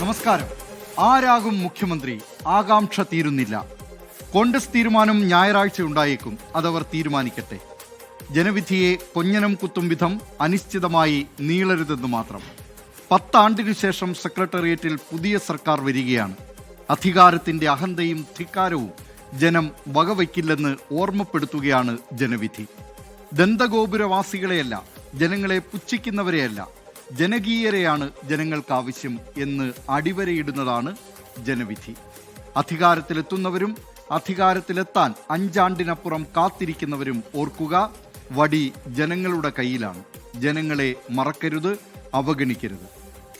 നമസ്കാരം. ആരാകും മുഖ്യമന്ത്രി? ആകാംക്ഷ തീരുന്നില്ല. കോൺഗ്രസ് തീരുമാനം ഞായറാഴ്ച ഉണ്ടായേക്കും. അതവർ തീരുമാനിക്കട്ടെ. ജനവിധിയെ കൊഞ്ഞനം കുത്തും വിധം അനിശ്ചിതമായി നീളരുതെന്ന് മാത്രം. 10 ആണ്ടിനു ശേഷം സെക്രട്ടേറിയറ്റിൽ പുതിയ സർക്കാർ വരികയാണ്. അധികാരത്തിന്റെ അഹന്തയും ധിക്കാരവും ജനം വകവയ്ക്കില്ലെന്ന് ഓർമ്മപ്പെടുത്തുകയാണ് ജനവിധി. ദന്തഗോപുരവാസികളെയല്ല, ജനങ്ങളെ പുച്ഛിക്കുന്നവരെയല്ല, ജനകീയരെയാണ് ജനങ്ങൾക്ക് ആവശ്യം എന്ന് അടിവരയിടുന്നതാണ് ജനവിധി. അധികാരത്തിലെത്തുന്നവരും അധികാരത്തിലെത്താൻ 5 ആണ്ടിനപ്പുറം കാത്തിരിക്കുന്നവരും ഓർക്കുക, വടി ജനങ്ങളുടെ കയ്യിലാണ്. ജനങ്ങളെ മറക്കരുത്, അവഗണിക്കരുത്.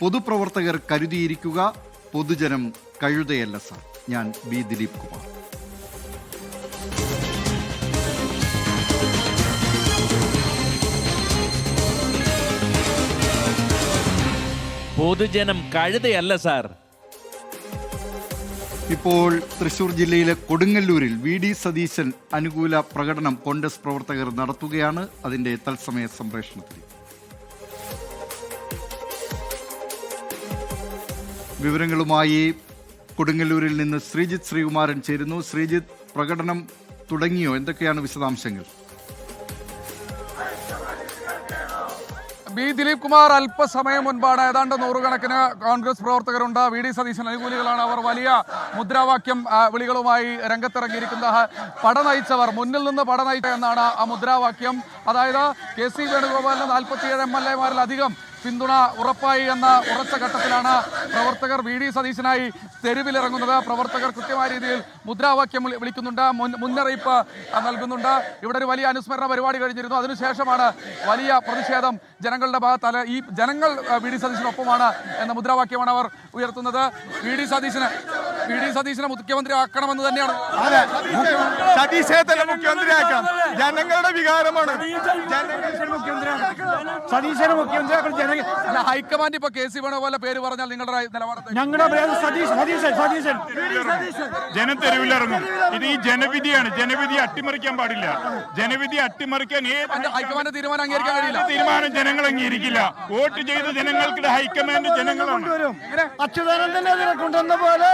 പൊതുപ്രവർത്തകർ കരുതിയിരിക്കുക. പൊതുജനം കഴുതയല്ല സാർ. ഞാൻ ബി ദിലീപ് കുമാർ. പൊതുജനം കഴുതയല്ല സാർ. ഇപ്പോൾ തൃശൂർ ജില്ലയിലെ കൊടുങ്ങല്ലൂരിൽ വി ഡി സതീശൻ അനുകൂല പ്രകടനം കോൺഗ്രസ് പ്രവർത്തകർ നടത്തുകയാണ്. അതിന്റെ തത്സമയ സംപ്രേഷണത്തിൽ വിവരങ്ങളുമായി കൊടുങ്ങല്ലൂരിൽ നിന്ന് ശ്രീജിത്ത് ശ്രീകുമാരൻ ചേരുന്നു. ശ്രീജിത്ത്, പ്രകടനം തുടങ്ങിയോ? എന്തൊക്കെയാണ് വിശദാംശങ്ങൾ? ബി ദിലീപ് കുമാർ, അല്പസമയം മുൻപാണ് ഏതാണ്ട് 100 കണക്കിന് കോൺഗ്രസ് പ്രവർത്തകരുണ്ട്. വി ഡി സതീശൻ അനുകൂലികളാണ്. അവർ വലിയ മുദ്രാവാക്യം വിളികളുമായി രംഗത്തിറങ്ങിയിരിക്കുന്നത്. പട നയിച്ചവർ, മുന്നിൽ നിന്ന് പട നയിച്ച എന്നാണ് ആ മുദ്രാവാക്യം. അതായത് കെ.സി. വേണുഗോപാലിന് 47 MLA-മാരിലധികം പിന്തുണ ഉറപ്പായി എന്ന ഉറച്ച ഘട്ടത്തിലാണ് പ്രവർത്തകർ വി ഡി സതീശനായി തെരുവിലിറങ്ങുന്നത്. പ്രവർത്തകർ കൃത്യമായ രീതിയിൽ മുദ്രാവാക്യം വിളിക്കുന്നുണ്ട്, മുന്നറിയിപ്പ് നൽകുന്നുണ്ട്. ഇവിടെ ഒരു വലിയ അനുസ്മരണ പരിപാടി കഴിഞ്ഞിരുന്നു. അതിനുശേഷമാണ് വലിയ പ്രതിഷേധം ജനങ്ങളുടെ ഭാഗത്ത്. ഈ ജനങ്ങൾ വി ഡി സതീശനൊപ്പമാണ് എന്ന മുദ്രാവാക്യമാണ് അവർ ഉയർത്തുന്നത്. വി ഡി സതീശനെ മുഖ്യമന്ത്രി ആക്കണമെന്ന് തന്നെയാണ്. ജനങ്ങളുടെ വികാരമാണ്. ഹൈക്കമാൻഡ് ഇപ്പൊ കെ.സി. വേണുഗോപാലിന്റെ പേര് പറഞ്ഞാൽ നിങ്ങളുടെ നിലപാട്? ജനം തെരുവിലിറങ്ങും. ഇത് ഈ ജനവിധിയാണ്. ജനവിധി അട്ടിമറിക്കാൻ പാടില്ല. ജനവിധി അട്ടിമറിക്കാൻ ഹൈക്കമാൻഡ് തീരുമാനം അംഗീകരിക്കാൻ കഴിയില്ല. തീരുമാനം ജനങ്ങൾ അംഗീകരിക്കില്ല. വോട്ട് ചെയ്ത ജനങ്ങൾക്ക് ഹൈക്കമാൻഡ് ജനങ്ങളാണ്. അച്യുതാനന്ദനെ അതിനെ കൊണ്ടുവന്ന പോലെ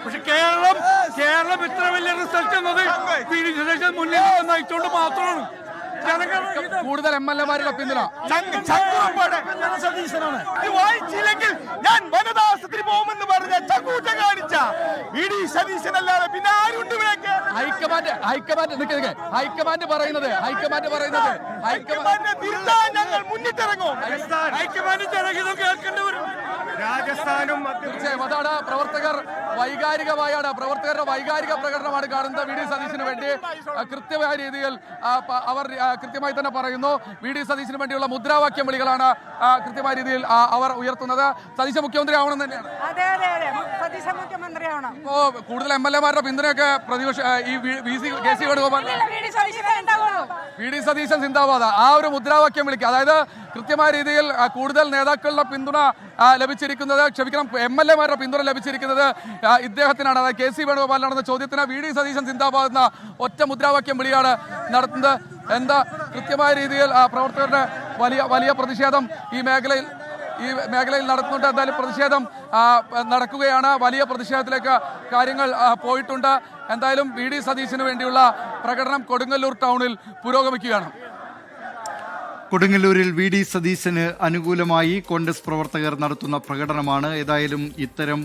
പക്ഷെ കേരളം ഇത്ര വലിയ റിസൾട്ട് എന്നത് മുന്നിൽ നയിച്ചുകൊണ്ട് മാത്രമാണ്. കൂടുതൽ MLA-മാരുടെ പിന്തുണ വായിച്ചില്ലെങ്കിൽ ഞാൻ വനദാസത്തിന് പോകുമെന്ന് പറഞ്ഞ ചക്കൂറ്റ കാണിച്ച വി ഡി സതീശനല്ലാതെ പിന്നെ ആരുണ്ട്? ഹൈക്കമാൻഡ് പറയുന്നത് ഞങ്ങൾ മുന്നിട്ടിറങ്ങും. ഹൈക്കമാൻഡ് ജനഹിതം കേൾക്കേണ്ടവരും രാജസ്ഥാനും തീർച്ചയായും അതാണ്. പ്രവർത്തകരുടെ വൈകാരിക പ്രകടനമാണ് കാണുന്നത്. വി ഡി സതീശന് വേണ്ടി കൃത്യമായ രീതിയിൽ അവർ കൃത്യമായി തന്നെ പറയുന്നു. വി ഡി സതീശന് വേണ്ടിയുള്ള മുദ്രാവാക്യം വിളികളാണ് കൃത്യമായ രീതിയിൽ അവർ ഉയർത്തുന്നത്. സതീശൻ മുഖ്യമന്ത്രി ആവണം തന്നെയാണ്. ഇപ്പോ കൂടുതൽ MLA-മാരുടെ പിന്തുണയൊക്കെ പ്രതിപക്ഷ K C. Venugopal, V D Satheesan സിന്ദാബാദ് ആ ഒരു മുദ്രാവാക്യം വിളിക്കുക. അതായത് കൃത്യമായ രീതിയിൽ കൂടുതൽ നേതാക്കളുടെ പിന്തുണ ലഭിച്ചിരിക്കുന്നത്, MLA-മാരുടെ പിന്തുണ ലഭിച്ചിരിക്കുന്നത് ഇദ്ദേഹത്തിനാണ്, അതായത് കെ.സി. വേണുഗോപാലിനാണെന്ന ചോദ്യത്തിന് വി ഡി സതീശൻ സിന്ദാബാദ് എന്ന ഒറ്റ മുദ്രാവാക്യം വിളിയാണ് നടത്തുന്നത്. എന്താ കൃത്യമായ രീതിയിൽ പ്രവർത്തകരുടെ വലിയ പ്രതിഷേധം ഈ മേഖലയിൽ നടത്തുന്നുണ്ട്. എന്തായാലും പ്രതിഷേധം നടക്കുകയാണ്. വലിയ പ്രതിഷേധത്തിലേക്ക് കാര്യങ്ങൾ പോയിട്ടുണ്ട്. എന്തായാലും വി ഡി സതീശന് വേണ്ടിയുള്ള പ്രകടനം കൊടുങ്ങല്ലൂർ ടൗണിൽ പുരോഗമിക്കുകയാണ്. കൊടുങ്ങല്ലൂരിൽ വി ഡി സതീശന് അനുകൂലമായി കോൺഗ്രസ് പ്രവർത്തകർ നടത്തുന്ന പ്രകടനമാണ്. ഏതായാലും ഇത്തരം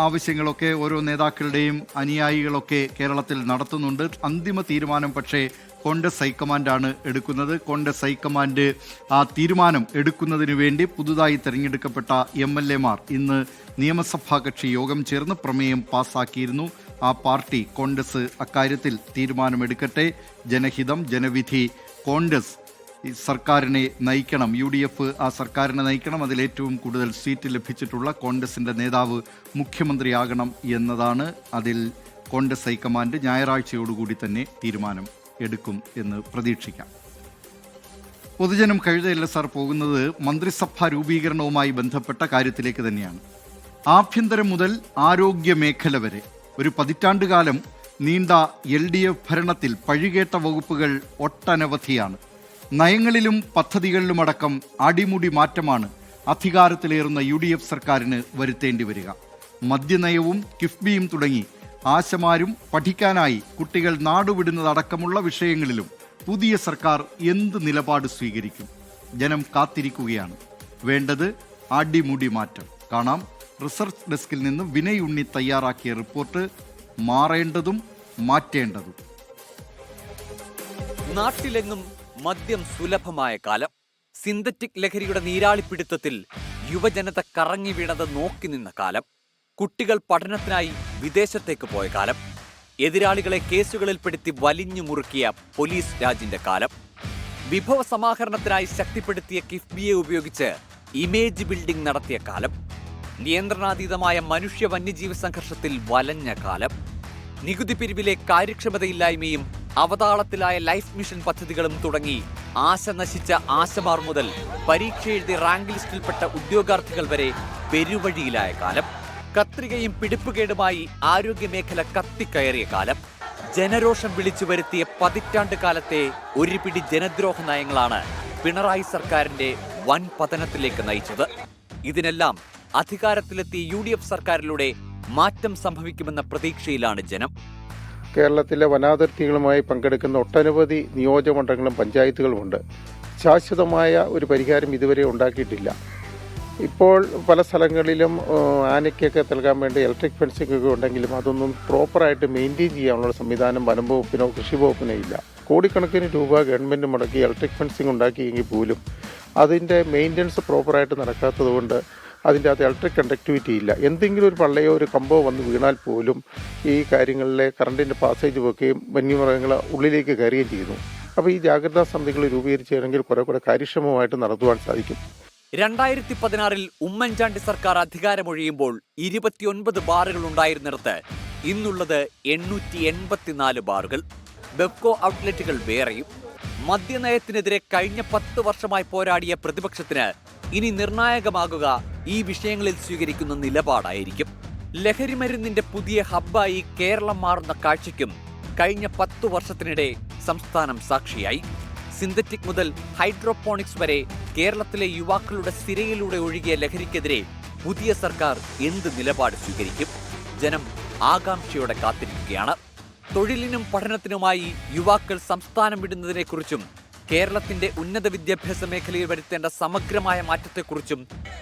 ആവശ്യങ്ങളൊക്കെ ഓരോ നേതാക്കളുടെയും അനുയായികളൊക്കെ കേരളത്തിൽ നടത്തുന്നുണ്ട്. അന്തിമ തീരുമാനം പക്ഷേ കോൺഗ്രസ് ഹൈക്കമാൻഡാണ് എടുക്കുന്നത്. കോൺഗ്രസ് ഹൈക്കമാൻഡ് ആ തീരുമാനം എടുക്കുന്നതിന് വേണ്ടി പുതുതായി തെരഞ്ഞെടുക്കപ്പെട്ട MLA-മാർ ഇന്ന് നിയമസഭാ കക്ഷി യോഗം ചേർന്ന് പ്രമേയം പാസാക്കിയിരുന്നു. ആ പാർട്ടി കോൺഗ്രസ് അക്കാര്യത്തിൽ തീരുമാനമെടുക്കട്ടെ. ജനഹിതം, ജനവിധി, കോൺഗ്രസ് സർക്കാരിനെ നയിക്കണം, UDF ആ സർക്കാരിനെ നയിക്കണം. അതിലേറ്റവും കൂടുതൽ സീറ്റ് ലഭിച്ചിട്ടുള്ള കോൺഗ്രസിൻ്റെ നേതാവ് മുഖ്യമന്ത്രിയാകണം എന്നതാണ്. അതിൽ കോൺഗ്രസ് ഹൈക്കമാൻഡ് ഞായറാഴ്ചയോടുകൂടി തന്നെ തീരുമാനം എടുക്കും എന്ന് പ്രതീക്ഷിക്കാം. പൊതുജനം കഴുതയല്ല സാർ പോകുന്നത് മന്ത്രിസഭാ രൂപീകരണവുമായി ബന്ധപ്പെട്ട കാര്യത്തിലേക്ക് തന്നെയാണ്. ആഭ്യന്തരം മുതൽ ആരോഗ്യ മേഖല വരെ ഒരു 10 കാലം നീണ്ട LDF ഭരണത്തിൽ പഴികേട്ട വകുപ്പുകൾ ഒട്ടനവധിയാണ്. നയങ്ങളിലും പദ്ധതികളിലുമടക്കം അടിമുടി മാറ്റമാണ് അധികാരത്തിലേറുന്ന UDF സർക്കാരിന് വരുത്തേണ്ടി വരിക. മദ്യനയവും കിഫ്ബിയും തുടങ്ങി ആശമാരും പഠിക്കാനായി കുട്ടികൾ നാടുവിടുന്നതടക്കമുള്ള വിഷയങ്ങളിലും പുതിയ സർക്കാർ എന്ത് നിലപാട് സ്വീകരിക്കും? ജനം കാത്തിരിക്കുകയാണ്. വേണ്ടത് അടിമുടി മാറ്റം. കാണാം റിസർച്ച് ഡെസ്കിൽ നിന്ന് വിനയ് ഉണ്ണി തയ്യാറാക്കിയ റിപ്പോർട്ട്. മാറേണ്ടതും മാറ്റേണ്ടതും. നാട്ടിലെങ്ങും മദ്യം സുലഭമായ കാലം. സിന്തറ്റിക് ലഹരിയുടെ നീരാളിപ്പിടുത്തത്തിൽ യുവജനത കറങ്ങി വീണത് നോക്കി നിന്ന കാലം. കുട്ടികൾ പഠനത്തിനായി വിദേശത്തേക്ക് പോയ കാലം. എതിരാളികളെ കേസുകളിൽപ്പെടുത്തി വലിഞ്ഞു മുറുക്കിയ പോലീസ് രാജിന്റെ കാലം. വിഭവ സമാഹരണത്തിനായി ശക്തിപ്പെടുത്തിയ കിഫ്ബിയെ ഉപയോഗിച്ച് ഇമേജ് ബിൽഡിംഗ് നടത്തിയ കാലം. നിയന്ത്രണാതീതമായ മനുഷ്യ വന്യജീവി സംഘർഷത്തിൽ വലഞ്ഞ കാലം. നികുതി പിരിവിലെ കാര്യക്ഷമതയില്ലായ്മയും അവതാളത്തിലായ ലൈഫ് മിഷൻ പദ്ധതികളും തുടങ്ങി ആശ നശിച്ച ആശമാർ മുതൽ പരീക്ഷ എഴുതി റാങ്ക് ലിസ്റ്റിൽപ്പെട്ട ഉദ്യോഗാർത്ഥികൾ വരെ പെരുവഴിയിലായ കാലം. കത്രികയും പിടിപ്പുകേടുമായി ആരോഗ്യമേഖല കത്തിക്കയറിയ കാലം. ജനരോഷം വിളിച്ചു വരുത്തിയ പതിറ്റാണ്ട് കാലത്തെ ഒരു പിടി ജനദ്രോഹ നയങ്ങളാണ് പിണറായി സർക്കാരിന്റെ വൻ പതനത്തിലേക്ക് നയിച്ചത്. ഇതിനെല്ലാം അധികാരത്തിലെത്തിയ UDF സർക്കാരിലൂടെ മാറ്റം സംഭവിക്കുമെന്ന പ്രതീക്ഷയിലാണ് ജനം. കേരളത്തിലെ വനാതിർത്തികളുമായി പങ്കെടുക്കുന്ന ഒട്ടനവധി നിയോജകമണ്ഡലങ്ങളും പഞ്ചായത്തുകളുമുണ്ട്. ശാശ്വതമായ ഒരു പരിഹാരം ഇതുവരെ ഉണ്ടാക്കിയിട്ടില്ല. ഇപ്പോൾ പല സ്ഥലങ്ങളിലും ആനയ്ക്കൊക്കെ നൽകാൻ വേണ്ടി ഇലക്ട്രിക് ഫെൻസിംഗ് ഒക്കെ ഉണ്ടെങ്കിലും അതൊന്നും പ്രോപ്പറായിട്ട് മെയിൻറ്റെയിൻ ചെയ്യാനുള്ള സംവിധാനം വനം വകുപ്പിനോ കൃഷി വകുപ്പിനോ ഇല്ല. കോടിക്കണക്കിന് രൂപ ഗവൺമെൻറ് മുടക്കി ഇലക്ട്രിക് ഫെൻസിംഗ് ഉണ്ടാക്കിയെങ്കിൽ പോലും അതിൻ്റെ മെയിൻ്റനൻസ് പ്രോപ്പറായിട്ട് നടക്കാത്തത് കൊണ്ട് അതിൻ്റെ അകത്ത് ഇലക്ട്രിക് കണ്ടക്ടിവിറ്റി ഇല്ല. എന്തെങ്കിലും ഒരു പള്ളയോ ഒരു കമ്പോ വന്ന് വീണാൽ പോലും ഈ കാര്യങ്ങളിലെ കറണ്ടിൻ്റെ പാസേജ് വെക്കുകയും വന്യമൃഗങ്ങൾ ഉള്ളിലേക്ക് കയറുകയും ചെയ്യുന്നു. അപ്പോൾ ഈ ജാഗ്രതാ സമിതികൾ രൂപീകരിക്കുകയാണെങ്കിൽ കുറെ കാര്യക്ഷമമായിട്ട് നടത്തുവാൻ സാധിക്കും. 2016 ഉമ്മൻചാണ്ടി സർക്കാർ അധികാരമൊഴിയുമ്പോൾ 29 ബാറുകൾ ഉണ്ടായിരുന്നിടത്ത് ഇന്നുള്ളത് 884 ബാറുകൾ. ബെപ്കോ ഔട്ട്ലെറ്റുകൾ വേറെയും. മദ്യനയത്തിനെതിരെ കഴിഞ്ഞ 10 വർഷമായി പോരാടിയ പ്രതിപക്ഷത്തിന് ഇനി നിർണായകമാകുക ഈ വിഷയങ്ങളിൽ സ്വീകരിക്കുന്ന നിലപാടായിരിക്കും. ലഹരിമരുന്നിന്റെ പുതിയ ഹബ്ബായി കേരളം മാറുന്ന കാഴ്ചയ്ക്കും കഴിഞ്ഞ 10 വർഷത്തിനിടെ സംസ്ഥാനം സാക്ഷിയായി. സിന്തറ്റിക് മുതൽ ഹൈഡ്രോപോണിക്സ് വരെ കേരളത്തിലെ യുവാക്കളുടെ സിരയിലൂടെ ഒഴുകിയ ലഹരിക്കെതിരെ പുതിയ സർക്കാർ എന്ത് നിലപാട് സ്വീകരിക്കും? ജനം ആകാംക്ഷയോടെ കാത്തിരിക്കുകയാണ്. തൊഴിലിനും പഠനത്തിനുമായി യുവാക്കൾ സംസ്ഥാനം വിടുന്നതിനെക്കുറിച്ചും കേരളത്തിന്റെ ഉന്നത വിദ്യാഭ്യാസ മേഖലയിൽ വരുത്തേണ്ട സമഗ്രമായ മാറ്റത്തെക്കുറിച്ചും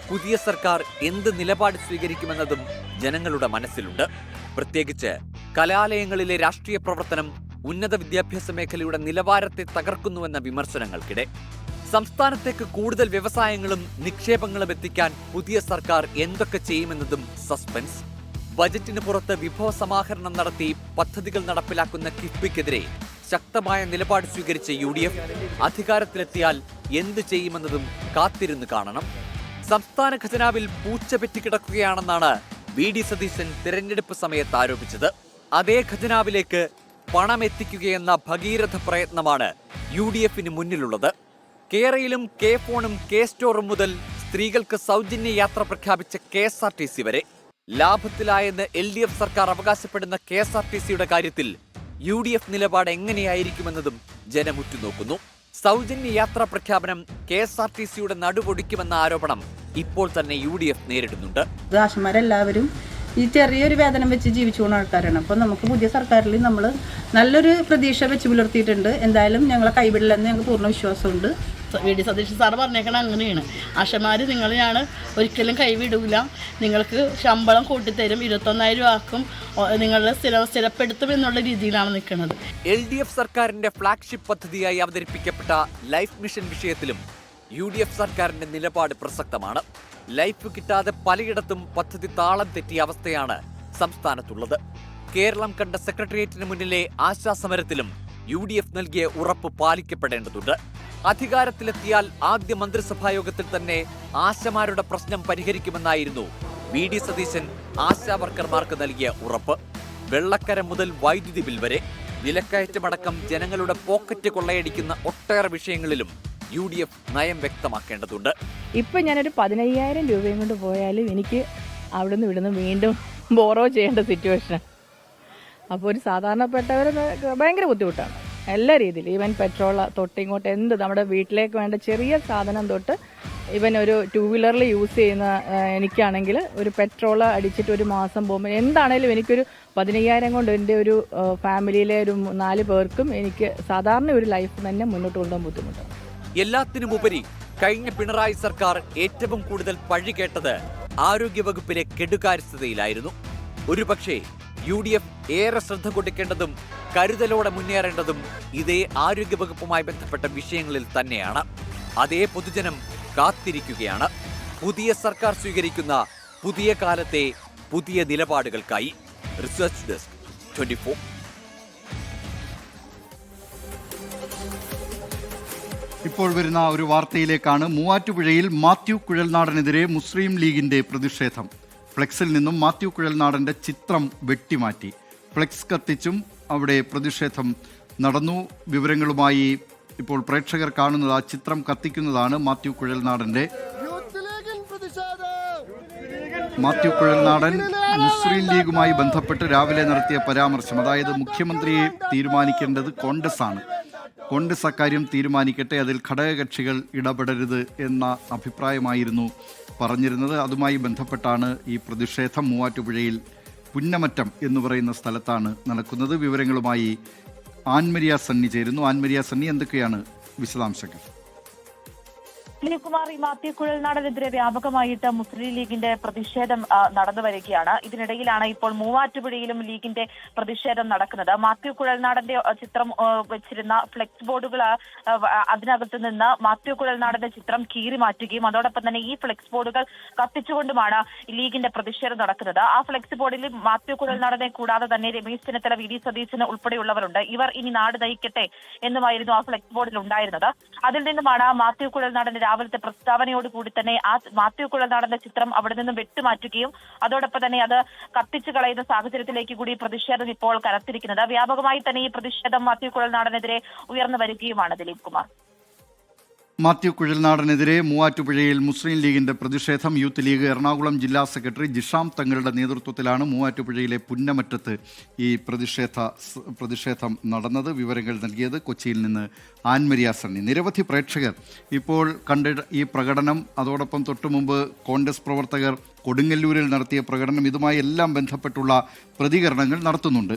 പുതിയ സർക്കാർ എന്ത് നിലപാട് സ്വീകരിക്കുമെന്നതും ജനങ്ങളുടെ മനസ്സിലുണ്ട്. പ്രത്യേകിച്ച് കലാലയങ്ങളിലെ രാഷ്ട്രീയ പ്രവർത്തനം ഉന്നത വിദ്യാഭ്യാസ മേഖലയുടെ നിലവാരത്തെ തകർക്കുന്നുവെന്ന വിമർശനങ്ങൾക്കിടെ സംസ്ഥാനത്തേക്ക് കൂടുതൽ വ്യവസായങ്ങളും നിക്ഷേപങ്ങളും എത്തിക്കാൻ പുതിയ സർക്കാർ എന്തൊക്കെ ചെയ്യുമെന്നതും സസ്പെൻസ്. ബജറ്റിന് പുറത്ത് വിഭവ സമാഹരണം നടത്തി പദ്ധതികൾ നടപ്പിലാക്കുന്ന കിഫ്ബിക്കെതിരെ ശക്തമായ നിലപാട് സ്വീകരിച്ച UDF അധികാരത്തിലെത്തിയാൽ എന്ത് ചെയ്യുമെന്നതും കാത്തിരുന്ന് കാണണം. സംസ്ഥാന ഖജനാവിൽ പൂച്ച പെറ്റിക്കിടക്കുകയാണെന്നാണ് VD സതീശൻ തിരഞ്ഞെടുപ്പ് സമയത്ത് ആരോപിച്ചത്. അതേ ഖജനാവിലേക്ക് പണം എത്തിക്കുകയെന്ന ഭഗീരഥ പ്രയത്നമാണ് UDFന് മുന്നിലുള്ളത്. കേരളയിലും K-ഫോണും K-സ്റ്റോറും മുതൽ സ്ത്രീകൾക്ക് സൗജന്യ യാത്ര പ്രഖ്യാപിച്ച KSRTC വരെ ലാഭത്തിലായെന്ന് LDF സർക്കാർ അവകാശപ്പെടുന്ന KSRTCയുടെ കാര്യത്തിൽ UDF നിലപാട് എങ്ങനെയായിരിക്കുമെന്നതും ജനം ഉറ്റുനോക്കുന്നു. സൗജന്യ യാത്രാ പ്രഖ്യാപനം KSRTCയുടെ നടുവൊടിക്കുമെന്ന ആരോപണം ഇപ്പോൾ തന്നെ UDF നേരിടുന്നുണ്ട്. ദാശന്മാരെല്ലാവരും ഈ ചെറിയൊരു വേതനം വെച്ച് ജീവിച്ചു പോകുന്ന ആൾക്കാരാണ്. അപ്പോൾ നമുക്ക് പുതിയ സർക്കാരിൽ നമ്മൾ നല്ലൊരു പ്രതീക്ഷ വെച്ച് പുലർത്തിയിട്ടുണ്ട്. എന്തായാലും ഞങ്ങളെ കൈവിടില്ലെന്ന് ഞങ്ങൾക്ക് പൂർണ്ണ വിശ്വാസമുണ്ട്. VD സതീശൻ സാറ് പറഞ്ഞേക്കണ അങ്ങനെയാണ്. ആശമാർ നിങ്ങളെയാണ് ഒരിക്കലും കൈവിടൂല, നിങ്ങൾക്ക് ശമ്പളം കൂട്ടിത്തരും, 21,000 ആക്കും, നിങ്ങളെ സ്ഥിരപ്പെടുത്തും എന്നുള്ള രീതിയിലാണ് നിൽക്കുന്നത്. LDF സർക്കാരിന്റെ ഫ്ലാഗ്ഷിപ്പ് പദ്ധതിയായി അവതരിപ്പിക്കപ്പെട്ട ലൈഫ് മിഷൻ വിഷയത്തിലും UDF സർക്കാരിന്റെ നിലപാട് പ്രസക്തമാണ്. ലൈഫ് കിട്ടാതെ പലയിടത്തും പദ്ധതി താളം തെറ്റിയ അവസ്ഥയാണ് സംസ്ഥാനത്തുള്ളത്. കേരളം കണ്ട സെക്രട്ടേറിയറ്റിന് മുന്നിലെ ആശാസമരത്തിലും UDF നൽകിയ ഉറപ്പ് പാലിക്കപ്പെടേണ്ടതുണ്ട്. അധികാരത്തിലെത്തിയാൽ ആദ്യ മന്ത്രിസഭാ യോഗത്തിൽ തന്നെ ആശമാരുടെ പ്രശ്നം പരിഹരിക്കുമെന്നായിരുന്നു VD സതീശൻ ആശാ വർക്കർമാർക്ക് നൽകിയ ഉറപ്പ്. വെള്ളക്കര മുതൽ വൈദ്യുതി ബിൽ വരെ വിലക്കയറ്റമടക്കം ജനങ്ങളുടെ പോക്കറ്റ് കൊള്ളയടിക്കുന്ന ഒട്ടേറെ വിഷയങ്ങളിലും UDF നയം വ്യക്തമാക്കേണ്ടതുണ്ട്. ഇപ്പം ഞാനൊരു 15,000 രൂപയും കൊണ്ട് പോയാലും എനിക്ക് അവിടുന്ന് ഇവിടുന്ന് വീണ്ടും ബോറോ ചെയ്യേണ്ട സിറ്റുവേഷൻ. അപ്പോൾ ഒരു സാധാരണപ്പെട്ടവർ ഭയങ്കര ബുദ്ധിമുട്ടാണ് എല്ലാ രീതിയിലും. ഈവൻ പെട്രോൾ തൊട്ടിങ്ങോട്ട് എന്ത് നമ്മുടെ വീട്ടിലേക്ക് വേണ്ട ചെറിയ സാധനം തൊട്ട് ഇവൻ ഒരു 2 വീലറിൽ യൂസ് ചെയ്യുന്ന എനിക്കാണെങ്കിൽ ഒരു പെട്രോൾ അടിച്ചിട്ട് ഒരു മാസം പോകുമ്പോൾ എന്താണേലും എനിക്കൊരു 15,000 കൊണ്ട് എൻ്റെ ഒരു ഫാമിലിയിലെ ഒരു 4 പേർക്കും എനിക്ക് സാധാരണ ഒരു ലൈഫ് തന്നെ മുന്നോട്ട് കൊണ്ടുപോകാൻ ബുദ്ധിമുട്ടാണ്. എല്ലാത്തിനുമുപരി കഴിഞ്ഞ പിണറായി സർക്കാർ ഏറ്റവും കൂടുതൽ പഴി കേട്ടത് ആരോഗ്യവകുപ്പിലെ കെടുകാര്യസ്ഥതയിലായിരുന്നു. ഒരുപക്ഷെ UDF ഏറെ ശ്രദ്ധ കൊടുക്കേണ്ടതും കരുതലോടെ മുന്നേറേണ്ടതും ഇതേ ആരോഗ്യവകുപ്പുമായി ബന്ധപ്പെട്ട വിഷയങ്ങളിൽ തന്നെയാണ്. അതേ പൊതുജനം കാത്തിരിക്കുകയാണ് പുതിയ സർക്കാർ സ്വീകരിക്കുന്ന പുതിയ കാലത്തെ പുതിയ നിലപാടുകൾക്കായി. Research desk 24. ഇപ്പോൾ വരുന്ന ഒരു വാർത്തയിലേക്കാണ്. മൂവാറ്റുപുഴയിൽ മാത്യു കുഴൽനാടനെതിരെ മുസ്ലിം ലീഗിന്റെ പ്രതിഷേധം. ഫ്ലെക്സിൽ നിന്നും മാത്യു കുഴൽനാടന്റെ ചിത്രം വെട്ടിമാറ്റി. ഫ്ലെക്സ് കത്തിച്ചും അവിടെ പ്രതിഷേധം നടന്നു. വിവരങ്ങളുമായി ഇപ്പോൾ പ്രേക്ഷകർ കാണുന്നത് ആ ചിത്രം കത്തിക്കുന്നതാണ്. മാത്യു കുഴൽനാടൻ മുസ്ലിം ലീഗുമായി ബന്ധപ്പെട്ട് രാവിലെ നടത്തിയ പരാമർശം, അതായത് മുഖ്യമന്ത്രിയെ തീരുമാനിക്കേണ്ടത് കോൺഗ്രസ് ആണ്, കോൺഗ്രസ് അക്കാര്യം തീരുമാനിക്കട്ടെ, അതിൽ ഘടകകക്ഷികൾ ഇടപെടരുത് എന്ന അഭിപ്രായമായിരുന്നു പറഞ്ഞിരുന്നത്. അതുമായി ബന്ധപ്പെട്ടാണ് ഈ പ്രതിഷേധം. മൂവാറ്റുപുഴയിൽ പുന്നമറ്റം എന്ന് പറയുന്ന സ്ഥലത്താണ് നടക്കുന്നത്. വിവരങ്ങളുമായി ആൻമരിയ സണ്ണി ചേരുന്നു. ആൻമരിയ സണ്ണി, എന്തൊക്കെയാണ് വിശദാംശങ്ങൾ? കുമാർ, ഈ മാത്യു കുഴൽനാടനെതിരെ വ്യാപകമായിട്ട് മുസ്ലിം ലീഗിന്റെ പ്രതിഷേധം നടന്നു വരികയാണ്. ഇതിനിടയിലാണ് ഇപ്പോൾ മൂവാറ്റുപുഴയിലും ലീഗിന്റെ പ്രതിഷേധം നടക്കുന്നത്. മാത്യു കുഴൽനാടന്റെ ചിത്രം വെച്ചിരുന്ന ഫ്ലെക്സ് ബോർഡുകൾ, അതിനകത്ത് നിന്ന് മാത്യു കുഴൽനാടന്റെ ചിത്രം കീറി മാറ്റുകയും അതോടൊപ്പം തന്നെ ഈ ഫ്ലെക്സ് ബോർഡുകൾ കത്തിച്ചുകൊണ്ടുമാണ് ലീഗിന്റെ പ്രതിഷേധം നടക്കുന്നത്. ആ ഫ്ലെക്സ് ബോർഡിൽ മാത്യു കുഴൽനാടനെ കൂടാതെ തന്നെ രമേശ് ചെന്നിത്തല, VD സതീശന് ഉൾപ്പെടെയുള്ളവരുണ്ട്. ഇവർ ഇനി നാട് നയിക്കട്ടെ എന്നുമായിരുന്നു ആ ഫ്ലെക്സ് ബോർഡിൽ ഉണ്ടായിരുന്നത്. അതിൽ നിന്നുമാണ് മാത്യു കുഴൽനാടന്റെ രാവിലത്തെ പ്രസ്താവനയോടുകൂടി തന്നെ ആ മാത്യു കുഴൽനാടന്റെ ചിത്രം അവിടെ നിന്നും വെട്ടുമാറ്റുകയും അതോടൊപ്പം തന്നെ അത് കത്തിച്ചു കളയുന്ന സാഹചര്യത്തിലേക്ക് കൂടി പ്രതിഷേധം ഇപ്പോൾ കനത്തിരിക്കുന്നത്. വ്യാപകമായി തന്നെ ഈ പ്രതിഷേധം മാത്യു കുഴൽനാടനെതിരെ ഉയർന്നു വരികയുമാണ്. ദിലീപ് കുമാർ, മാത്യു കുഴൽനാടനെതിരെ മൂവാറ്റുപുഴയിൽ മുസ്ലിം ലീഗിന്റെ പ്രതിഷേധം. യൂത്ത് ലീഗ് എറണാകുളം ജില്ലാ സെക്രട്ടറി ജിഷാം തങ്ങളുടെ നേതൃത്വത്തിലാണ് മൂവാറ്റുപുഴയിലെ പുന്നമറ്റത്ത് ഈ പ്രതിഷേധം നടന്നത്. വിവരങ്ങൾ നൽകിയത് കൊച്ചിയിൽ നിന്ന് ആൻമരിയ സണ്ണി. നിരവധി പ്രേക്ഷകർ ഇപ്പോൾ കണ്ട ഈ പ്രകടനം, അതോടൊപ്പം തൊട്ടുമുമ്പ് കോൺഗ്രസ് പ്രവർത്തകർ കൊടുങ്ങല്ലൂരിൽ നടത്തിയ പ്രകടനം, ഇതുമായി എല്ലാം ബന്ധപ്പെട്ടുള്ള പ്രതികരണങ്ങൾ നടത്തുന്നുണ്ട്.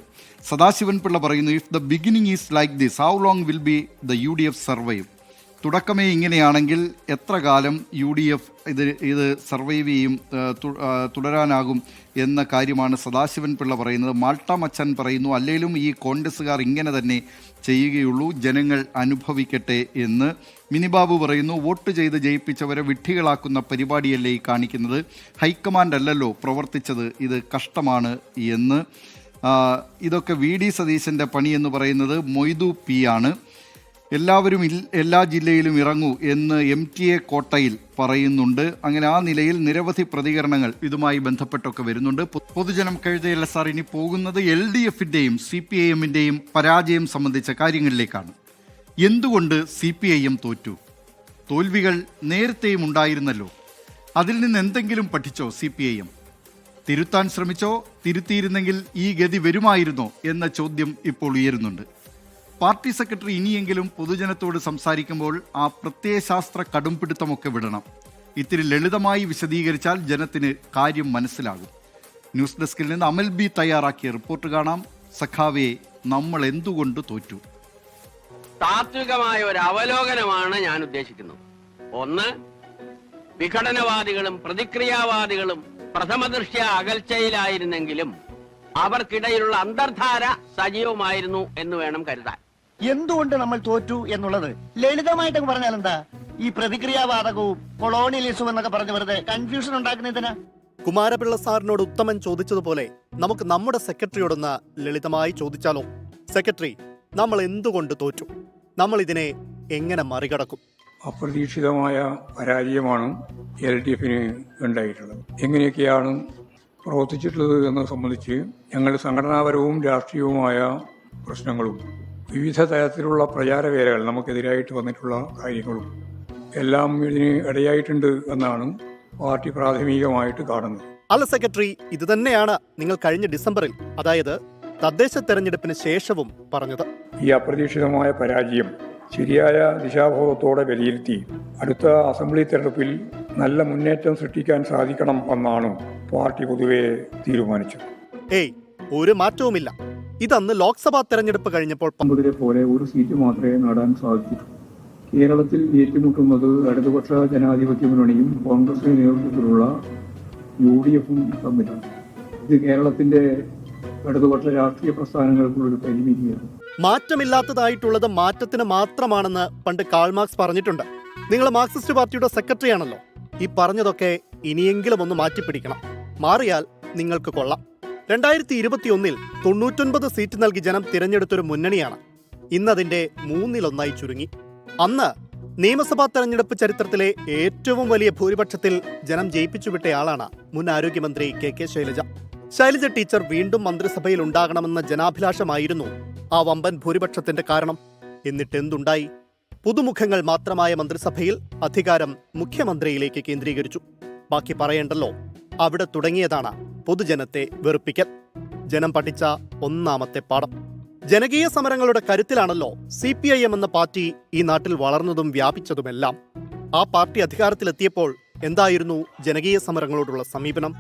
സദാശിവൻ പിള്ള പറയുന്നു, if the beginning is like this, how long will be the UDF survive? തുടക്കമേ ഇങ്ങനെയാണെങ്കിൽ എത്ര കാലം UDF ഇത് സർവൈവ് ചെയ്യും, തുടരാനാകും എന്ന കാര്യമാണ് സദാശിവൻ പിള്ള പറയുന്നത്. മാൾട്ട മച്ചൻ പറയുന്നു, അല്ലെങ്കിലും ഈ കോൺഗ്രസ്സുകാർ ഇങ്ങനെ തന്നെ ചെയ്യുകയുള്ളൂ, ജനങ്ങൾ അനുഭവിക്കട്ടെ എന്ന്. മിനിബാബു പറയുന്നു, വോട്ട് ചെയ്ത് ജയിപ്പിച്ചവരെ വിഡ്ഢികളാക്കുന്ന പരിപാടിയല്ലേ ഈ കാണിക്കുന്നത്, ഹൈക്കമാൻഡ് അല്ലല്ലോ പ്രവർത്തിച്ചത്, ഇത് കഷ്ടമാണ് എന്ന്. ഇതൊക്കെ VD സതീശൻ്റെ പണിയെന്ന് പറയുന്നത് മൊയ്തു P ആണ്. എല്ലാവരും എല്ലാ ജില്ലയിലും ഇറങ്ങൂ എന്ന് MTA കോട്ടയിൽ പറയുന്നുണ്ട്. അങ്ങനെ ആ നിലയിൽ നിരവധി പ്രതികരണങ്ങൾ ഇതുമായി ബന്ധപ്പെട്ടൊക്കെ വരുന്നുണ്ട്. പൊതുജനം കഴുതയല്ല സാർ, ഇനി പോകുന്നത് LDFിൻ്റെയും CPIMൻ്റെയും പരാജയം സംബന്ധിച്ച കാര്യങ്ങളിലേക്കാണ്. എന്തുകൊണ്ട് CPIM തോറ്റു? തോൽവികൾ നേരത്തെയും ഉണ്ടായിരുന്നല്ലോ. അതിൽ നിന്ന് എന്തെങ്കിലും പഠിച്ചോ CPIM? തിരുത്താൻ ശ്രമിച്ചോ? തിരുത്തിയിരുന്നെങ്കിൽ ഈ ഗതി വരുമായിരുന്നോ എന്ന ചോദ്യം ഇപ്പോൾ ഉയരുന്നുണ്ട്. പാർട്ടി സെക്രട്ടറി ഇനിയെങ്കിലും പൊതുജനത്തോട് സംസാരിക്കുമ്പോൾ ആ പ്രത്യയശാസ്ത്ര കടുംപിടുത്തമൊക്കെ വിടണം. ഇത്തിരി ലളിതമായി വിശദീകരിച്ചാൽ ജനത്തിന് കാര്യം മനസ്സിലാകും. ന്യൂസ് ഡെസ്കിൽ നിന്ന് അമൽ B തയ്യാറാക്കിയ റിപ്പോർട്ട് കാണാം. സഖാവെ, നമ്മൾ എന്തുകൊണ്ട് തോറ്റു? താത്വികമായ ഒരു അവലോകനമാണ് ഞാൻ ഉദ്ദേശിക്കുന്നത്. ഒന്ന്, വിഘടനവാദികളും പ്രതിക്രിയാവാദികളും പ്രഥമദൃഷ്ട്യാ അകൽച്ചയിലായിരുന്നെങ്കിലും അവർക്കിടയിലുള്ള അന്തർധാര സജീവമായിരുന്നു എന്ന് വേണം കരുതാൻ. എന്തുകൊണ്ട് നമ്മൾ തോറ്റു എന്നുള്ളത് ലളിതമായിട്ട് പറഞ്ഞാൽ എന്താ, ഈ പ്രതിക്രിയാവാദകവും കൊളോണിയലിസവും എന്നൊക്കെ പറഞ്ഞ് വെറുതെ കൺഫ്യൂഷൻ ഉണ്ടാക്കുന്നതിനാ? കുമാരപിള്ള സാറിനോട് ഉത്തമൻ ചോദിച്ചതുപോലെ നമുക്ക് നമ്മുടെ സെക്രട്ടറിയോടൊന്ന് ലളിതമായി ചോദിച്ചാലോ? സെക്രട്ടറി, നമ്മൾ എന്തുകൊണ്ട് തോറ്റു? നമ്മൾ ഇതിനെ എങ്ങനെ മറികടക്കും? അപ്രതീക്ഷിതമായ പരാജയമാണ് LDFിന് ഉണ്ടായിട്ടുള്ളത്. എങ്ങനെയൊക്കെയാണ് പ്രവർത്തിച്ചിട്ടുള്ളത് എന്നത് സംബന്ധിച്ച് ഞങ്ങൾ സംഘടനാപരവും രാഷ്ട്രീയവുമായ പ്രശ്നങ്ങളും വിവിധ തരത്തിലുള്ള പ്രചാരവേലകൾ നമുക്കെതിരായിട്ട് വന്നിട്ടുള്ള കാര്യങ്ങളും എല്ലാം ഇതിന് ഇടയായിട്ടുണ്ട് എന്നാണ് പാർട്ടി പ്രാഥമികമായിട്ട് കാണുന്നത്. അല്ല സെക്രട്ടറി, ഇത് തന്നെയാണ് നിങ്ങൾ കഴിഞ്ഞ ഡിസംബറിൽ, അതായത് തദ്ദേശ തെരഞ്ഞെടുപ്പിന് ശേഷവും പറഞ്ഞത്. ഈ അപ്രതീക്ഷിതമായ പരാജയം ശരിയായ ദിശാബോധത്തോടെ വിലയിരുത്തി അടുത്ത അസംബ്ലി തെരഞ്ഞെടുപ്പിൽ നല്ല മുന്നേറ്റം സൃഷ്ടിക്കാൻ സാധിക്കണം എന്നാണ് പാർട്ടി പൊതുവെ തീരുമാനിച്ചത്. ഒരു മാറ്റവുമില്ല. ഇതന്ന് ലോക്സഭാ തെരഞ്ഞെടുപ്പ് കഴിഞ്ഞപ്പോൾ പോലെ ഒരു സീറ്റ് മാത്രമേ നേടാൻ സാധിച്ചിട്ടുള്ളൂ. കേരളത്തിൽ ഏറ്റുമുട്ടുന്നത് ഇടതുപക്ഷ ജനാധിപത്യ മുന്നണിയും കോൺഗ്രസിന്റെ നേതൃത്വത്തിലുള്ള UDF-ഉം തമ്മിലാണ്. ഇത് കേരളത്തിന്റെ ഇടതുപക്ഷ രാഷ്ട്രീയ പ്രസ്ഥാനങ്ങൾക്കുള്ളൊരു പരിമിതിയാണ്. മാറ്റമില്ലാത്തതായിട്ടുള്ളത് മാറ്റത്തിന് മാത്രമാണെന്ന് പണ്ട് കാൾ മാർക്സ് പറഞ്ഞിട്ടുണ്ട്. നിങ്ങൾ മാർക്സിസ്റ്റ് പാർട്ടിയുടെ സെക്രട്ടറി ആണല്ലോ. ഈ പറഞ്ഞതൊക്കെ ഇനിയെങ്കിലും ഒന്ന് മാറ്റിപ്പിടിക്കണം. മാറിയാൽ നിങ്ങൾക്ക് കൊള്ളാം. 2021 99 സീറ്റ് നൽകി ജനം തിരഞ്ഞെടുത്തൊരു മുന്നണിയാണ് ഇന്നതിന്റെ 1/3 ചുരുങ്ങി. അന്ന് നിയമസഭാ തെരഞ്ഞെടുപ്പ് ചരിത്രത്തിലെ ഏറ്റവും വലിയ ഭൂരിപക്ഷത്തിൽ ജനം ജയിപ്പിച്ചുവിട്ടയാളാണ് മുൻ ആരോഗ്യമന്ത്രി KK ശൈലജ. ശൈലജ ടീച്ചർ വീണ്ടും മന്ത്രിസഭയിൽ ഉണ്ടാകണമെന്ന ജനാഭിലാഷമായിരുന്നു ആ വമ്പൻ ഭൂരിപക്ഷത്തിന്റെ കാരണം. എന്നിട്ട് എന്തുണ്ടായി? പുതുമുഖങ്ങൾ മാത്രമായ മന്ത്രിസഭയിൽ അധികാരം മുഖ്യമന്ത്രിയിലേക്ക് കേന്ദ്രീകരിച്ചു. ബാക്കി പറയേണ്ടല്ലോ. അവിടെ തുടങ്ങിയതാണ് പൊതുജനത്തെ വെറുപ്പിക്കൽ. ജനം പഠിച്ച ഒന്നാമത്തെ പാഠം. ജനകീയ സമരങ്ങളുടെ കരുത്തിലാണല്ലോ CPIM എന്ന പാർട്ടി ഈ നാട്ടിൽ വളർന്നതും വ്യാപിച്ചതുമെല്ലാം. ആ പാർട്ടി അധികാരത്തിലെത്തിയപ്പോൾ എന്തായിരുന്നു ജനകീയ സമരങ്ങളോടുള്ള സമീപനം?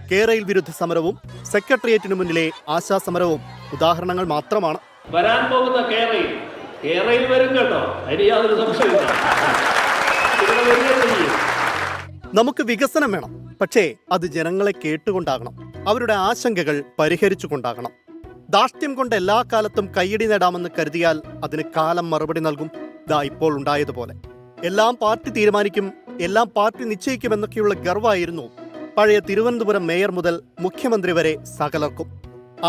കേരയിൽ വിരുദ്ധ സമരവും സെക്രട്ടേറിയറ്റിനു മുന്നിലെ ആശാസമരവും ഉദാഹരണങ്ങൾ മാത്രമാണ്. വരാൻ പോകുന്ന കേരയിൽ വരും കേട്ടോ, അതിന് യാതൊരു സംശയമില്ല. നമുക്ക് വികസനം വേണം, പക്ഷേ അത് ജനങ്ങളെ കേട്ടുകൊണ്ടാകണം. അവരുടെ ആശങ്കകൾ പരിഹരിച്ചുകൊണ്ടാകണം. ധാർഷ്ട്യം കൊണ്ട് എല്ലാ കാലത്തും കയ്യടി നേടാമെന്ന് കരുതിയാൽ അതിന് കാലം മറുപടി നൽകും. ദാ ഇപ്പോൾ ഉണ്ടായതുപോലെ. എല്ലാം പാർട്ടി തീരുമാനിക്കും, എല്ലാം പാർട്ടി നിശ്ചയിക്കുമെന്നൊക്കെയുള്ള ഗർവായിരുന്നു പഴയ തിരുവനന്തപുരം മേയർ മുതൽ മുഖ്യമന്ത്രി വരെ സകലർക്കും.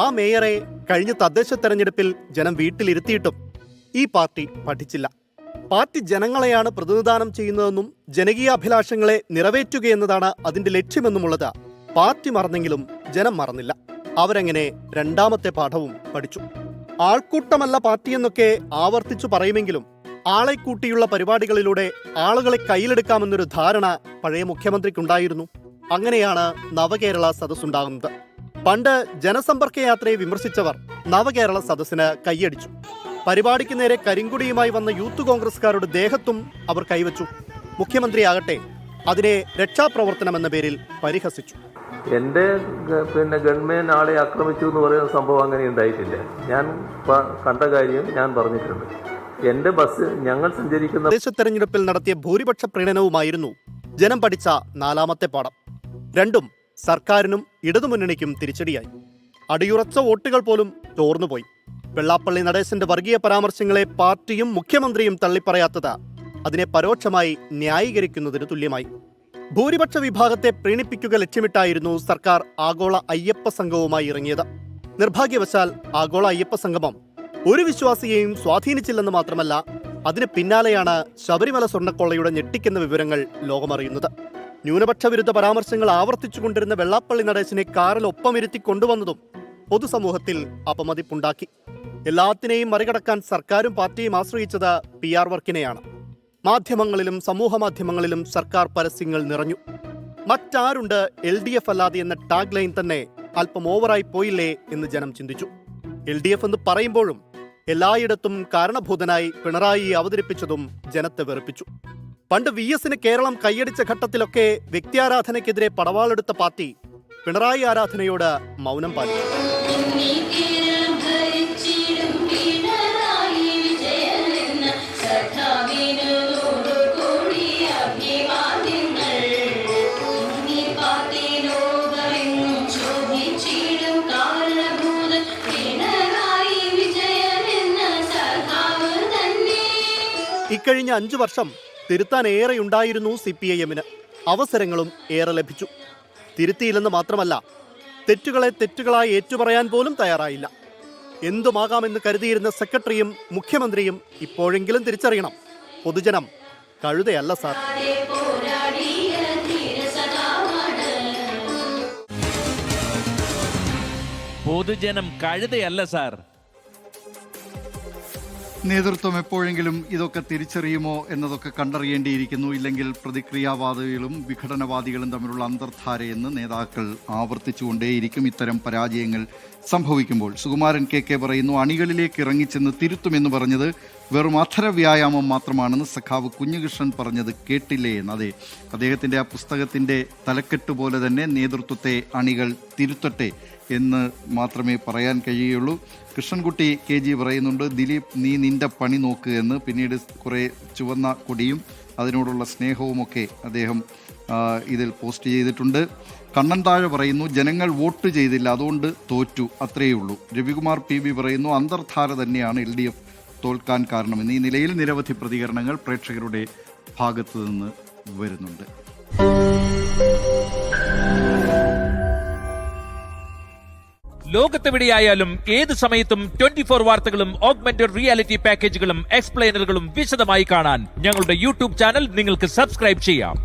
ആ മേയറെ കഴിഞ്ഞ തദ്ദേശ തെരഞ്ഞെടുപ്പിൽ ജനം വീട്ടിലിരുത്തിയിട്ടും ഈ പാർട്ടി പഠിച്ചില്ല. പാർട്ടി ജനങ്ങളെയാണ് പ്രതിനിധാനം ചെയ്യുന്നതെന്നും ജനകീയാഭിലാഷങ്ങളെ നിറവേറ്റുകയെന്നതാണ് അതിന്റെ ലക്ഷ്യമെന്നുമുള്ളത് പാർട്ടി മറന്നെങ്കിലും ജനം മറന്നില്ല. അവരെങ്ങനെ രണ്ടാമത്തെ പാഠവും പഠിച്ചു. ആൾക്കൂട്ടമല്ല പാർട്ടിയെന്നൊക്കെ ആവർത്തിച്ചു പറയുമെങ്കിലും ആളെ കൂട്ടിയുള്ള പരിപാടികളിലൂടെ ആളുകളെ കയ്യിലെടുക്കാമെന്നൊരു ധാരണ പഴയ മുഖ്യമന്ത്രിക്കുണ്ടായിരുന്നു. അങ്ങനെയാണ് നവകേരള സദസ്സുണ്ടാകുന്നത്. പണ്ട് ജനസമ്പർക്ക യാത്രയെ വിമർശിച്ചവർ നവകേരള സദസ്സിന് കൈയടിച്ചു. പരിപാടിക്ക് നേരെ കരിങ്കുടിയുമായി വന്ന യൂത്ത് കോൺഗ്രസ്സുകാരുടെ ദേഹത്തും അവർ കൈവച്ചു. മുഖ്യമന്ത്രിയാകട്ടെ അതിനെ രക്ഷാപ്രവർത്തനമെന്ന പേരിൽ പരിഹസിച്ചു. എൻ്റെ ഗവൺമെന്റ് ആളെ ആക്രമിച്ചു എന്ന് പറയുന്ന സംഭവം അങ്ങനെ ഉണ്ടായിട്ടില്ല. ഞാൻ കണ്ട കാര്യം ഞാൻ പറഞ്ഞിട്ടുണ്ട്. എന്റെ ബസ് ഞങ്ങൾ സഞ്ചരിക്കുന്ന തദ്ദേശ തെരഞ്ഞെടുപ്പിൽ നടത്തിയ ഭൂരിപക്ഷ പ്രീണനവുമായിരുന്നു ജനം പഠിച്ച നാലാമത്തെ പാഠം. രണ്ടും സർക്കാരിനും ഇടതുമുന്നണിക്കും തിരിച്ചടിയായി. അടിയുറച്ച വോട്ടുകൾ പോലും ചോർന്നുപോയി. വെള്ളാപ്പള്ളി നടേശന്റെ വർഗീയ പരാമർശങ്ങളെ പാർട്ടിയും മുഖ്യമന്ത്രിയും തള്ളിപ്പറയാത്തത് അതിനെ പരോക്ഷമായി ന്യായീകരിക്കുന്നതിന് തുല്യമായി. ഭൂരിപക്ഷ വിഭാഗത്തെ പ്രീണിപ്പിക്കുക ലക്ഷ്യമിട്ടായിരുന്നു സർക്കാർ ആഗോള അയ്യപ്പ സംഘവുമായി ഇറങ്ങിയത്. നിർഭാഗ്യവശാൽ ആഗോള അയ്യപ്പ സംഗമം ഒരു വിശ്വാസിയെയും സ്വാധീനിച്ചില്ലെന്ന് മാത്രമല്ല, അതിന് പിന്നാലെയാണ് ശബരിമല സ്വർണ്ണക്കൊള്ളയുടെ ഞെട്ടിക്കുന്ന വിവരങ്ങൾ ലോകമറിയുന്നത്. ന്യൂനപക്ഷ വിരുദ്ധ പരാമർശങ്ങൾ ആവർത്തിച്ചുകൊണ്ടിരുന്ന വെള്ളാപ്പള്ളി നടേശനെ കാറിൽ ഒപ്പമിരുത്തി കൊണ്ടുവന്നതും പൊതുസമൂഹത്തിൽ അപമതിപ്പുണ്ടാക്കി. എല്ലാത്തിനെയും മറികടക്കാൻ സർക്കാരും പാർട്ടിയും ആശ്രയിച്ചത് PR വർക്കിനെയാണ്. മാധ്യമങ്ങളിലും സമൂഹ മാധ്യമങ്ങളിലും സർക്കാർ പരസ്യങ്ങൾ നിറഞ്ഞു. മറ്റാരുണ്ട് LDF അല്ലാതെ എന്ന ടാഗ് ലൈൻ തന്നെ അല്പം ഓവറായി പോയില്ലേ എന്ന് ജനം ചിന്തിച്ചു. LDF എന്ന് പറയുമ്പോഴും എല്ലായിടത്തും കാരണഭൂതനായി പിണറായി അവതരിപ്പിച്ചതും ജനത്തെ വെറുപ്പിച്ചു. പണ്ട് VS-ന് കേരളം കൈയടിച്ച ഘട്ടത്തിലൊക്കെ വ്യക്തിയാരാധനയ്ക്കെതിരെ പടവാളെടുത്ത പാർട്ടി പിണറായി ആരാധനയോട് മൗനം പാലിച്ചു. ഇക്കഴിഞ്ഞ 5 വർഷം തിരുത്താൻ ഏറെയുണ്ടായിരുന്നു CPIM-ന്. അവസരങ്ങളും ഏറെ ലഭിച്ചു. തിരുത്തിയില്ലെന്ന് മാത്രമല്ല, തെറ്റുകളെ തെറ്റുകളായി ഏറ്റുപറയാൻ പോലും തയ്യാറായില്ല. എന്തുമാകാമെന്ന് കരുതിയിരുന്ന സെക്രട്ടറിയും മുഖ്യമന്ത്രിയും ഇപ്പോഴെങ്കിലും തിരിച്ചറിയണം, പൊതുജനം കഴുതയല്ല സാർ. പൊതുജനം കഴുതയല്ല സാർ. നേതൃത്വം എപ്പോഴെങ്കിലും ഇതൊക്കെ തിരിച്ചറിയുമോ എന്നതൊക്കെ കണ്ടറിയേണ്ടിയിരിക്കുന്നു. ഇല്ലെങ്കിൽ പ്രതിക്രിയാവാദികളും വിഘടനവാദികളും തമ്മിലുള്ള അന്തർധാരയെന്ന് നേതാക്കൾ ആവർത്തിച്ചുകൊണ്ടേയിരിക്കും. ഇത്തരം പരാജയങ്ങൾ സംഭവിക്കുമ്പോൾ സുകുമാരൻ KK പറയുന്നു, അണികളിലേക്ക് ഇറങ്ങിച്ചെന്ന് തിരുത്തുമെന്ന് പറഞ്ഞത് വെറും അധര വ്യായാമം മാത്രമാണെന്ന് സഖാവ് കുഞ്ഞുകൃഷ്ണൻ പറഞ്ഞത് കേട്ടില്ലേ എന്ന്. അതെ, അദ്ദേഹത്തിൻ്റെ ആ പുസ്തകത്തിൻ്റെ തലക്കെട്ട് പോലെ തന്നെ നേതൃത്വത്തെ അണികൾ തിരുത്തട്ടെ എന്ന് മാത്രമേ പറയാൻ കഴിയുള്ളൂ. കൃഷ്ണൻകുട്ടി KG പറയുന്നുണ്ട്, ദിലീപ് നീ നിന്റെ പണി നോക്ക് എന്ന്. പിന്നീട് കുറേ ചുവന്ന കൊടിയും അതിനോടുള്ള സ്നേഹവുമൊക്കെ അദ്ദേഹം ഇതിൽ പോസ്റ്റ് ചെയ്തിട്ടുണ്ട്. കണ്ണൻ താഴെ പറയുന്നു, ജനങ്ങൾ വോട്ട് ചെയ്തില്ല അതുകൊണ്ട് തോറ്റു, അത്രയേ ഉള്ളൂ. രവികുമാർ PB പറയുന്നു, അന്തർധാര തന്നെയാണ് LDF തോൽക്കാൻ കാരണമെന്ന്. ഈ നിലയിൽ നിരവധി പ്രതികരണങ്ങൾ പ്രേക്ഷകരുടെ ഭാഗത്തു നിന്ന് വരുന്നുണ്ട്. ലോകത്തെവിടെയായാലും ഏത് സമയത്തും 24 വാർത്തകളും ഓഗ്മെന്റഡ് റിയാലിറ്റി പാക്കേജുകളും എക്സ്പ്ലെയിനറുകളും വിശദമായി കാണാൻ ഞങ്ങളുടെ YouTube ചാനൽ നിങ്ങൾക്ക് സബ്സ്ക്രൈബ് ചെയ്യാം.